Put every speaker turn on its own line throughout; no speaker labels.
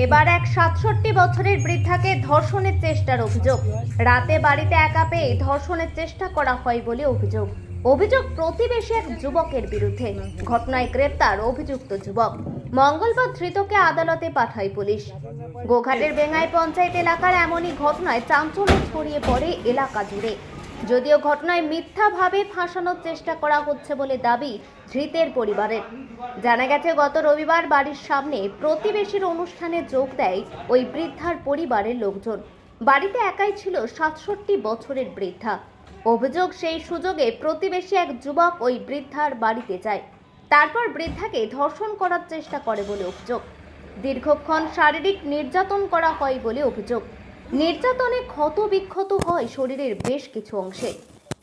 এবার এক ৬৭ বছরের বৃদ্ধাকে ধর্ষণের চেষ্টার অভিযোগ। রাতে বাড়িতে একা পেয়ে ধর্ষণের চেষ্টা করা হয় বলে অভিযোগ। প্রতিবেশী এক যুবকের বিরুদ্ধে। ঘটনায় গ্রেপ্তার অভিযুক্ত যুবক। মঙ্গলবার ধৃতকে আদালতে পাঠায় পুলিশ। গোঘাটের বেঙ্গাই পঞ্চায়েত এলাকার এমনই ঘটনায় চাঞ্চল্য ছড়িয়ে পড়ে এলাকা জুড়ে। যদিও ঘটনায় মিথ্যাভাবে ফাঁসানোর চেষ্টা করা হচ্ছে বলে দাবি ধৃতের পরিবারের। জানা গেছে, গত রবিবার বাড়ির সামনে প্রতিবেশীর অনুষ্ঠানে যোগ দেয় ওই বৃদ্ধার পরিবারের লোকজন। বাড়িতে একাই ছিল ৬৭ বছরের বৃদ্ধা। অভিযোগ, সেই সুযোগে প্রতিবেশী এক যুবক ওই বৃদ্ধার বাড়িতে যায়। তারপর বৃদ্ধাকে ধর্ষণ করার চেষ্টা করে বলে অভিযোগ। দীর্ঘক্ষণ শারীরিক নির্যাতন করা হয় বলে অভিযোগ। নির্যাতনে ক্ষত বিক্ষত হয় শরীরের বেশ কিছু অংশে।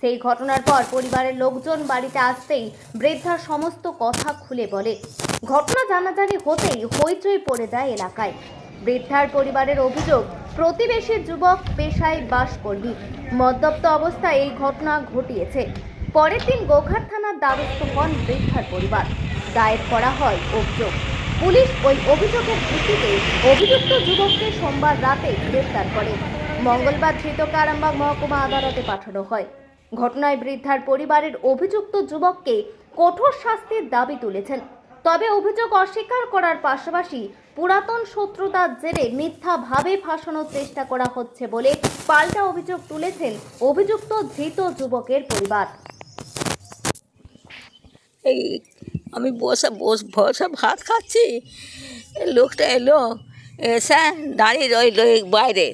সেই ঘটনার পর পরিবারের লোকজন বাড়িতে আসতেই বৃদ্ধার সমস্ত কথা খুলে বলে। ঘটনা জানাজানি হতেই হইচই পড়ে যায় এলাকায়। বৃদ্ধার পরিবারের অভিযোগ, প্রতিবেশী যুবক পেশায় বাসকর্মী, মদ্যপ্ত অবস্থায় এই ঘটনা ঘটিয়েছে। পরের দিন গোঘাট থানার দ্বারস্থ হন বৃদ্ধার পরিবার। দায়ের করা হয় অভিযোগ। পুলিশ ওই অভিযোগের ভিত্তিতে অভিযুক্ত যুবককে সোমবার রাতে গ্রেফতার করে। মঙ্গলবার ধৃতকে আরামবাগ মহকুমা আদালতে পাঠানো হয়। ঘটনায় বৃদ্ধার পরিবারের অভিযুক্ত যুবককে কঠোর শাস্তির দাবি তুলেছেন। তবে অভিযোগ অস্বীকার করার পাশাপাশি পুরাতন শত্রুতার জেরে মিথ্যাভাবে ফাঁসানোর চেষ্টা করা হচ্ছে বলে পাল্টা অভিযোগ তুলেছেন অভিযুক্ত ধৃত যুবকের পরিবার।
এই আমি বসে ভাত খাচ্ছি, লোকটা এলো, এসে দাঁড়িয়ে রইল বাইরে,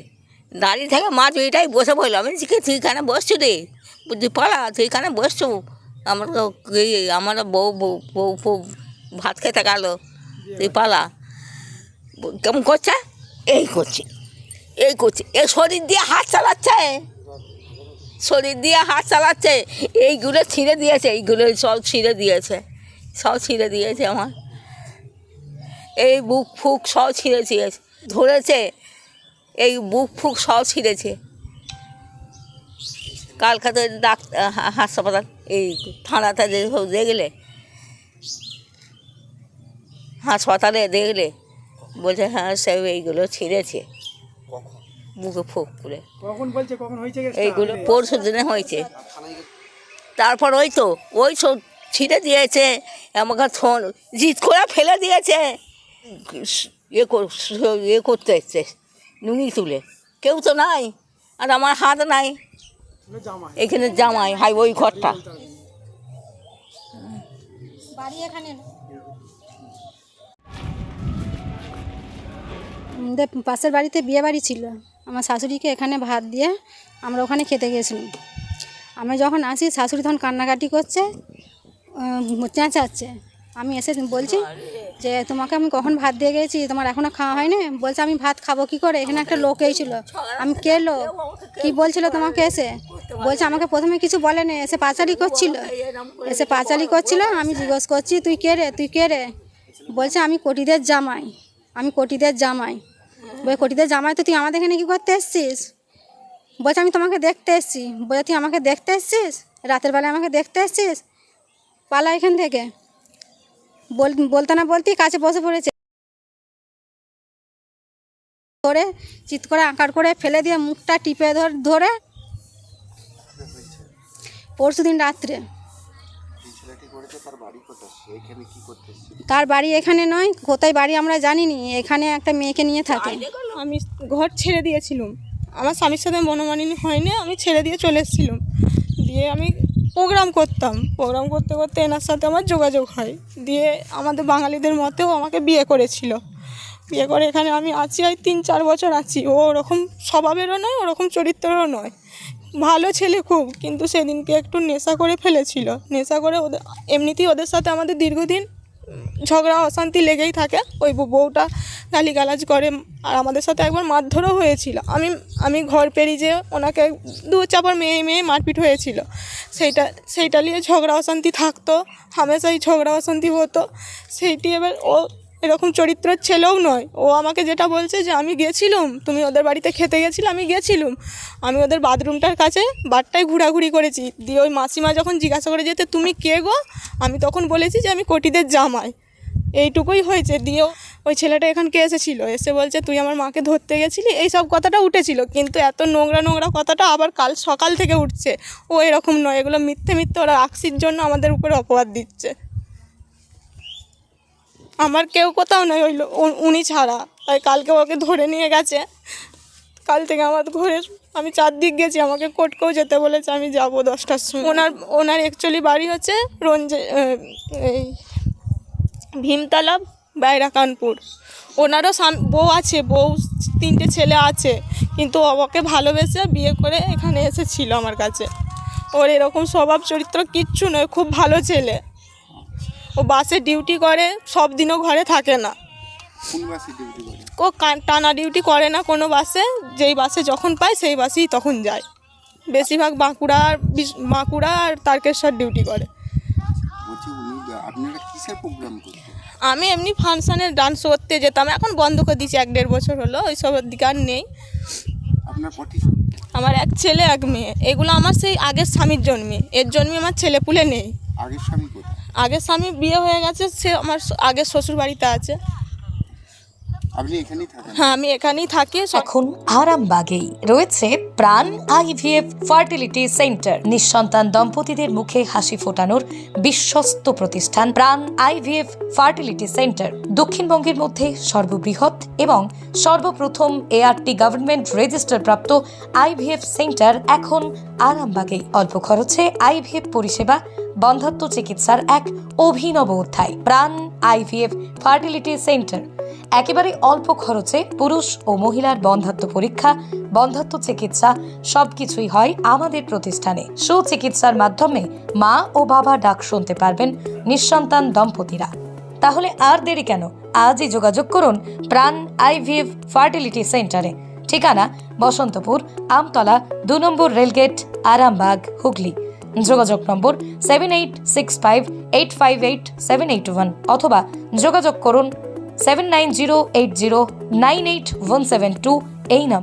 দাঁড়িয়ে থেকে মাছ ওইটাই বসে পড়লো। আমি তুই এখানে বসছো রে, তুই পালা, তুই এখানে বসছো। আমার বউ ভাত খেতে গেল, তুই পালা। কেমন করছে, এই করছে এ শরীর দিয়ে হাত চালাচ্ছে, এইগুলো ছিঁড়ে দিয়েছে, সব ছিঁড়ে দিয়েছে আমার। এই বুক ফুক সব ছিঁড়েছে, ধরেছে, এই বুক ফুক সব ছিঁড়েছে। কালকাতে হাসপাতাল, এই থানাতে দেখলে, হাসপাতালে দেখলে বলছে হ্যাঁ সে এইগুলো ছিঁড়েছে, বুকে ফুক করে। এইগুলো পরশু দিনে হয়েছে। তারপর ওই সব ছিঁড়ে দিয়েছে, আমাকে জিত করে ফেলে দিয়েছে। করতে এসছে নুঙি তুলে, কেউ তো নাই, আর আমার হাত নাই, এখানে জামাই হাই ওই ঘরটা।
আমাদের পাশের বাড়িতে বিয়ে বাড়ি ছিল, আমার শাশুড়িকে এখানে ভাত দিয়ে আমরা ওখানে খেতে গেছিলাম। আমি যখন আসি, শাশুড়ি তখন কান্নাকাটি করছে, চেঁচাচ্ছে। আমি এসে বলছি যে তোমাকে আমি কখন ভাত দিয়ে গেছি, তোমার এখনও খাওয়া হয়নি? বলছে আমি ভাত খাবো কী করে, এখানে একটা লোক এসেছিল। আমি কে লোক, কী বলছিল তোমাকে? এসে বলছে আমাকে প্রথমে কিছু বলেনি, এসে পাঁচালি করছিল। আমি জিজ্ঞেস করছি তুই কে রে? বলছে আমি কটিদের জামাই। বলে কটিদের জামাই তো তুই আমাদের এখানে কী করতে এসছিস? বলছে আমি তোমাকে দেখতে এসছি। বলে তুই আমাকে দেখতে এসছিস, রাতের বেলায় আমাকে দেখতে এসছিস, পালা এখান থেকে। বলতে না বলতেই কাছে বসে পড়েছে, ধরে চিৎ করে আঁকার করে ফেলে দিয়ে মুখটা টিপে ধরে পরশুদিন রাত্রে। তার বাড়ি এখানে নয়, কোথায় বাড়ি আমরা জানিনি, এখানে একটা মেয়েকে নিয়ে থাকে।
আমি ঘর ছেড়ে দিয়েছিলাম, আমার স্বামীর সাথে মনোমালিন্য হয়নি, আমি ছেড়ে দিয়ে চলে এসেছিলাম। দিয়ে আমি প্রোগ্রাম করতে করতে এনার সাথে আমার যোগাযোগ হয়। দিয়ে আমাদের বাঙালিদের মতেও আমাকে বিয়ে করে এখানে আমি আছি, 3-4 বছর আছি। ও ওরকম স্বভাবেরও নয়, ওরকম চরিত্রেরও নয়, ভালো ছেলে খুব। কিন্তু সেদিনকে একটু নেশা করে ফেলেছিল। নেশা করে এমনিতেই ওদের সাথে আমাদের দীর্ঘদিন ঝগড়া অশান্তি লেগেই থাকে। ওই বউটা গালিগালাজ করে, আর আমাদের সাথে একবার মারধরও হয়েছিল। আমি ঘর পেরিয়ে যেয়ে ওনাকে 2-4 মেয়ে মারপিট হয়েছিল। সেইটা নিয়ে ঝগড়া অশান্তি থাকতো, হামেশাই ঝগড়া অশান্তি হতো। সেইটি এবার ও এরকম চরিত্রের ছেলেও নয়। ও আমাকে যেটা বলছে যে আমি গেছিলাম, তুমি ওদের বাড়িতে খেতে গেছিলে, আমি ওদের বাথরুমটার কাছে বারটায় ঘোরাঘুরি করেছি। দিয়ে ওই মাসিমা যখন জিজ্ঞাসা করে যেতে তুমি কে গো, আমি তখন বলেছি যে আমি কটিদের জামাই। এইটুকুই হয়েছে। দিয়েও ওই ছেলেটা এখানকে এসেছিল, এসে বলছে তুই আমার মাকে ধরতে গেছিলি, এইসব কথাটা উঠেছিল। কিন্তু এত নোংরা নোংরা কথাটা আবার কাল সকাল থেকে উঠছে। ও এরকম নয়, এগুলো মিথ্যে মিথ্যে ওরা আকসির জন্য আমাদের উপরে অপবাদ দিচ্ছে। আমার কেউ কোথাও নয়, ওই উনি ছাড়া। তাই কালকে ওকে ধরে নিয়ে গেছে। কাল থেকে আমার ঘরে আমি 4 দিক গেছি, আমাকে কোর্টকেও যেতে বলেছে, আমি যাব 10টার সময়। ওনার অ্যাকচুয়ালি বাড়ি হচ্ছে এই ভীমতলা বাইরা কানপুর। ওনারও বউ আছে, বউ 3টে ছেলে আছে, কিন্তু ওকে ভালোবেসে বিয়ে করে এখানে এসেছিল আমার কাছে। ওর এরকম স্বভাব চরিত্র কিচ্ছু নয়, খুব ভালো ছেলে। ও বাসে ডিউটি করে, সব দিনও ঘরে থাকে না। ও টানা ডিউটি করে না কোনো বাসে, যেই বাসে যখন পায় সেই বাসেই তখন যায়। বেশিরভাগ বাঁকুড়া আর তারকেশ্বর ডিউটি করে। আমি এমনি ফাংশানে ডান্স করতে যেতাম, এখন বন্ধ করে দিয়েছি, 1-1.5 বছর হলো, ওই সবের দিকে আর নেই। আমার এক ছেলে এক মেয়ে। এগুলো আমার সেই আগের স্বামীর জন্মে, এর জন্মে আমার ছেলেপুলে নেই। আগের স্বামী বিয়ে হয়ে গেছে, সে আমার আগের শ্বশুর বাড়িতে আছে। হ্যাঁ, আমি এখানেই থাকি।
এখন আরামবাগেই রয়েছে প্রাণ আইভিএফ ফার্টিলিটি সেন্টার। নিঃসন্তান দম্পতিদের মুখে হাসি ফোটানোর বিশ্বস্ত প্রতিষ্ঠান প্রাণ আইভিএফ ফার্টিলিটি সেন্টার দক্ষিণবঙ্গের মধ্যে সর্ববৃহৎ এবং সর্বপ্রথম এআরটি গভর্নমেন্ট রেজিস্টার প্রাপ্ত আইভিএফ সেন্টার এখন আরামবাগেই। অল্প খরচে আইভিএফ পরিষেবা, বন্ধ্যাত্ব চিকিৎসার এক অভিনব অধ্যায়। প্রাণ আইভিএফ ফার্টিলিটি সেন্টার একেবারে অল্প খরচে পুরুষ ও মহিলার বন্ধ্যাত্ব পরীক্ষা, বন্ধ্যাত্ব চিকিৎসা সবকিছুই হয় আমাদের প্রতিষ্ঠানে। সুচিকিৎসার মাধ্যমে মা ও বাবা ডাক শুনতে পারবেন নিঃসন্তান দম্পতিরা। তাহলে আর দেরি কেন? আজই যোগাযোগ করুন প্রাণ আইভিএফ ফার্টিলিটি সেন্টারে। ঠিকানা বসন্তপুর, আমতলা, 2 নম্বর রেলগেট, আরামবাগ, হুগলি। যোগাযোগ নম্বর 7865858781 অথবা যোগাযোগ করুন 7908098172 এই নাম।